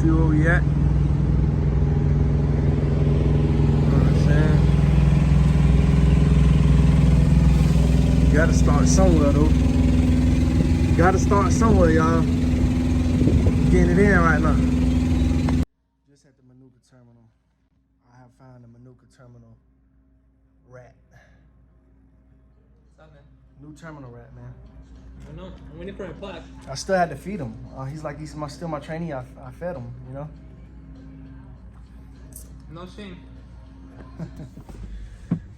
see where we at. Gotta start somewhere though. Gotta start somewhere, y'all. Getting it in right now. Just at the Manuka terminal. I have found the Manuka terminal rat. What's up, man? New terminal rat, man. I know. I'm waiting for a plaque. I still had to feed him. He's still my trainee. I fed him, you know. No shame.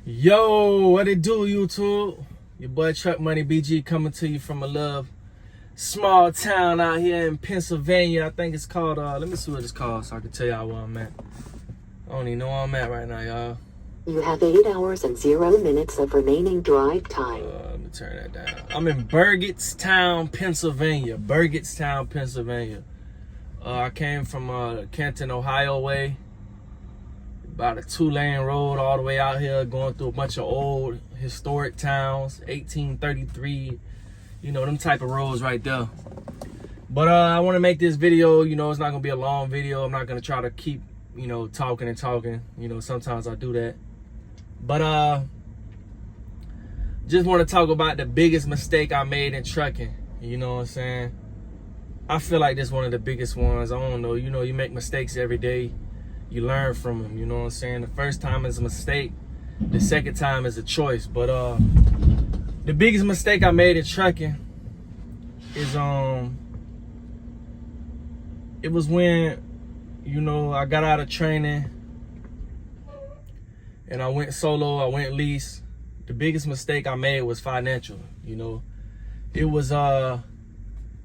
Yo, what it do, YouTube? Your boy Truck Money BG coming to you from a little small town out here in Pennsylvania. I think it's called, let me see what it's called so I can tell y'all where I'm at. I don't even know where I'm at right now, y'all. You have 8 hours and 0 minutes of remaining drive time. Let me turn that down. I'm in Burgettstown, Pennsylvania. Burgettstown, Pennsylvania. I came from Canton, Ohio way. About a 2-lane road all the way out here, going through a bunch of old historic towns, 1833, you know, them type of roads right there. But I want to make this video, you know, it's not going to be a long video. I'm not going to try to keep, you know, talking and talking. You know, sometimes I do that. But just want to talk about the biggest mistake I made in trucking. You know what I'm saying? I feel like this is one of the biggest ones. I don't know, you know, you make mistakes every day. You learn from them, you know what I'm saying? The first time is a mistake. The second time is a choice. But the biggest mistake I made in trucking is it was when, you know, I got out of training and I went solo, I went lease. The biggest mistake I made was financial, you know. It was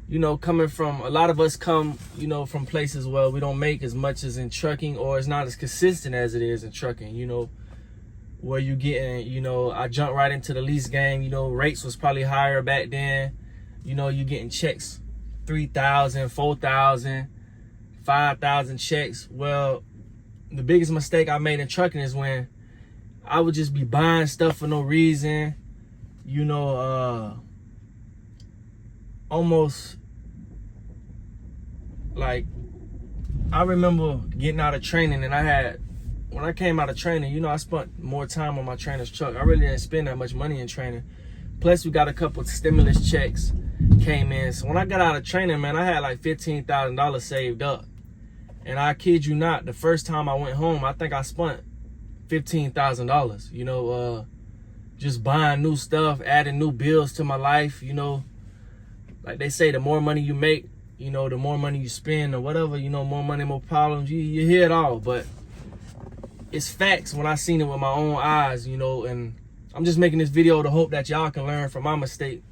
you know, coming from, a lot of us come, you know, from places where we don't make as much as in trucking, or it's not as consistent as it is in trucking, you know, where you getting, you know, I jumped right into the lease game, you know, rates was probably higher back then. You know, you getting checks, 3,000, 4,000, 5,000 checks. Well, the biggest mistake I made in trucking is when I would just be buying stuff for no reason, you know, almost like, I remember getting out of training, and when I came out of training, you know, I spent more time on my trainer's truck. I really didn't spend that much money in training. Plus, we got a couple of stimulus checks came in. So when I got out of training, man, I had like $15,000 saved up. And I kid you not, the first time I went home, I think I spent $15,000, you know, just buying new stuff, adding new bills to my life, you know. Like they say, the more money you make, you know, the more money you spend or whatever, you know, more money, more problems. You hear it all, but it's facts when I seen it with my own eyes, you know, and I'm just making this video to hope that y'all can learn from my mistake.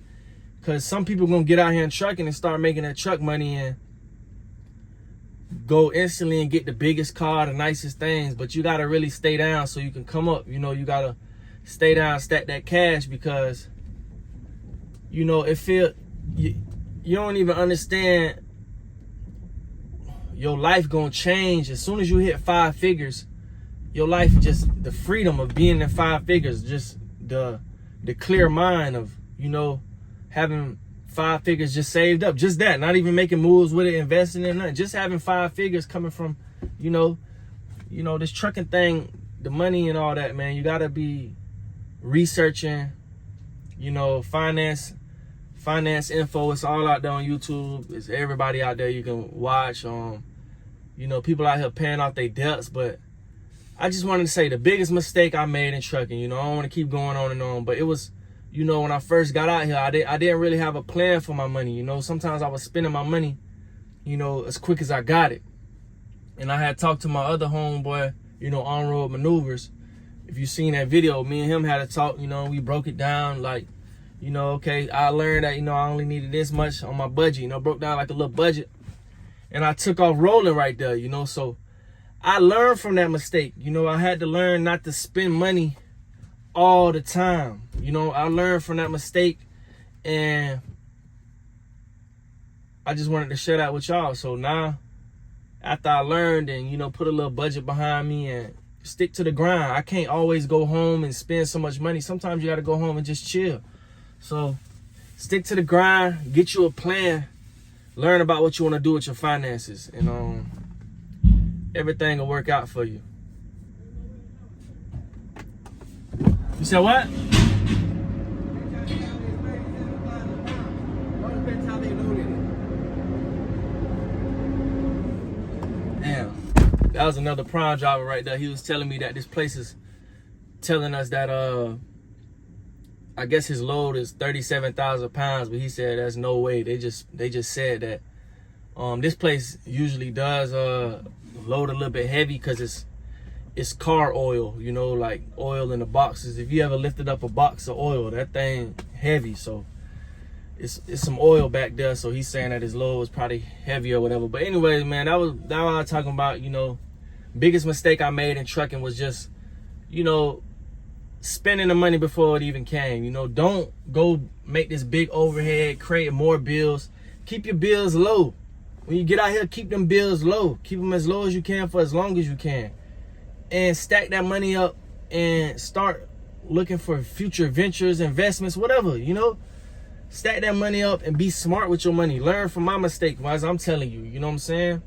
Because some people gonna get out here in trucking and start making that truck money and go instantly and get the biggest car, the nicest things, but you gotta really stay down so you can come up. You know, you gotta stay down, stack that cash, because, you know, you don't even understand your life gonna change. As soon as you hit 5 figures, your life, just the freedom of being in 5 figures, just the clear mind of, you know, having 5 figures just saved up, just that, not even making moves with it, investing in nothing, just having 5 figures coming from, you know, this trucking thing, the money and all that, man. You gotta be researching, you know, finance info. It's all out there on YouTube. It's everybody out there you can watch. You know, people out here paying off their debts. But I just wanted to say the biggest mistake I made in trucking, you know, I don't want to keep going on and on, but it was, you know, when I first got out here, I didn't really have a plan for my money. You know, sometimes I was spending my money, you know, as quick as I got it. And I had talked to my other homeboy, you know, on-road maneuvers. If you seen that video, me and him had a talk, you know, we broke it down like, you know, okay, I learned that, you know, I only needed this much on my budget, you know, broke down like a little budget. And I took off rolling right there, you know, so I learned from that mistake. You know, I had to learn not to spend money all the time. You know, I learned from that mistake, and I just wanted to share that with y'all. So now, after I learned and, you know, put a little budget behind me and stick to the grind. I can't always go home and spend so much money. Sometimes you got to go home and just chill. So stick to the grind, get you a plan, learn about what you want to do with your finances. And everything will work out for you. You said what? Damn, that was another prime driver right there. He was telling me that this place is telling us that I guess his load is 37,000 pounds, but he said there's no way. They just said that this place usually does load a little bit heavy because it's car oil, you know, like oil in the boxes. If you ever lifted up a box of oil, that thing heavy, so it's some oil back there. So he's saying that his load was probably heavy or whatever. But anyways, man, that was what I was talking about. You know, biggest mistake I made in trucking was just, you know, spending the money before it even came. You know, don't go make this big overhead, create more bills. Keep your bills low. When you get out here, keep them bills low. Keep them as low as you can for as long as you can. And stack that money up and start looking for future ventures, investments, whatever, you know. Stack that money up and be smart with your money. Learn from my mistake, as I'm telling you, you know what I'm saying?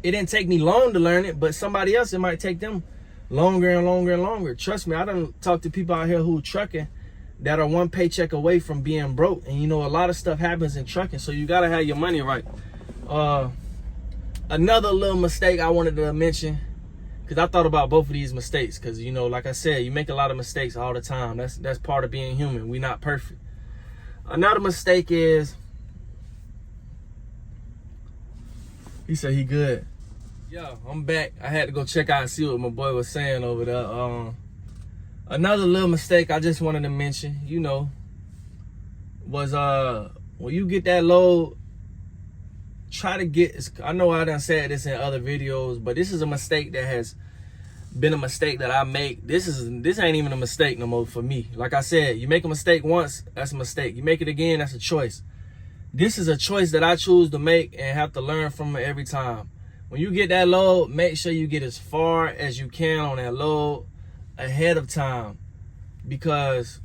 It didn't take me long to learn it, but somebody else, it might take them longer and longer and longer. Trust me, I done talked to people out here who trucking that are one paycheck away from being broke. And you know, a lot of stuff happens in trucking, so you gotta have your money right. Another little mistake I wanted to mention, because I thought about both of these mistakes, because, you know, like I said, you make a lot of mistakes all the time. That's part of being human. We're not perfect. Another mistake is, he said he good. Yo, I'm back. I had to go check out and see what my boy was saying over there. Another little mistake I just wanted to mention, you know, was when you get that load, try to get, I know I done said this in other videos, but this is a mistake that has been a mistake that I make. This ain't even a mistake no more for me. Like I said, you make a mistake once, that's a mistake. You make it again, that's a choice. This is a choice that I choose to make and have to learn from it every time. When you get that load, make sure you get as far as you can on that load ahead of time. Because,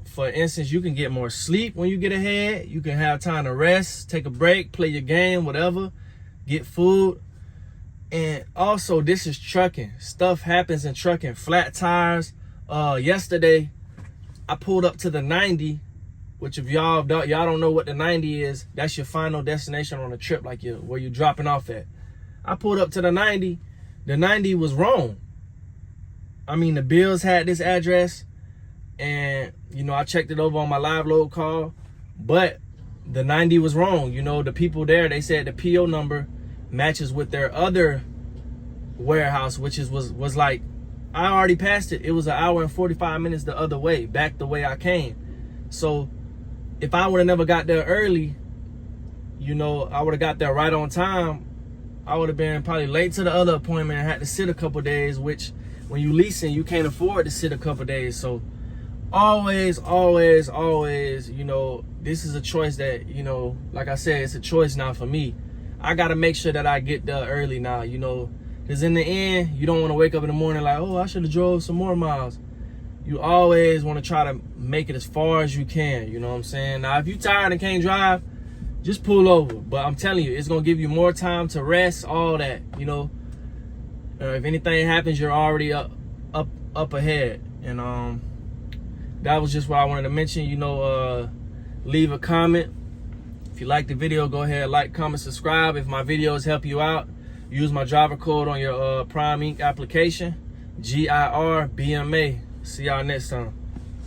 for instance, you can get more sleep when you get ahead. You can have time to rest, take a break, play your game, whatever, get food. And also, this is trucking. Stuff happens in trucking. Flat tires. Yesterday, I pulled up to the 90, which if y'all don't know what the 90 is, that's your final destination on a trip, like where you're dropping off at. I pulled up to the 90. The 90 was wrong. I mean, the bills had this address, and, you know, I checked it over on my live load call, but the 90 was wrong. You know, the people there, they said the PO number matches with their other warehouse, which was like, I already passed it. It was 1 hour and 45 minutes the other way, back the way I came. So if I would have never got there early, you know, I would have got there right on time. I would have been probably late to the other appointment and had to sit a couple days, which when you leasing, you can't afford to sit a couple days. So always, always, always, you know, this is a choice that, you know, like I said, it's a choice now for me. I got to make sure that I get there early now, you know, because in the end, you don't want to wake up in the morning like, oh, I should have drove some more miles. You always want to try to make it as far as you can, you know what I'm saying? Now, if you're tired and can't drive, just pull over. But I'm telling you, it's going to give you more time to rest, all that, you know. If anything happens, you're already up ahead. And that was just what I wanted to mention. You know, leave a comment. If you like the video, go ahead, like, comment, subscribe. If my videos help you out, use my driver code on your Prime Inc. application, GIRBMA. See y'all next time.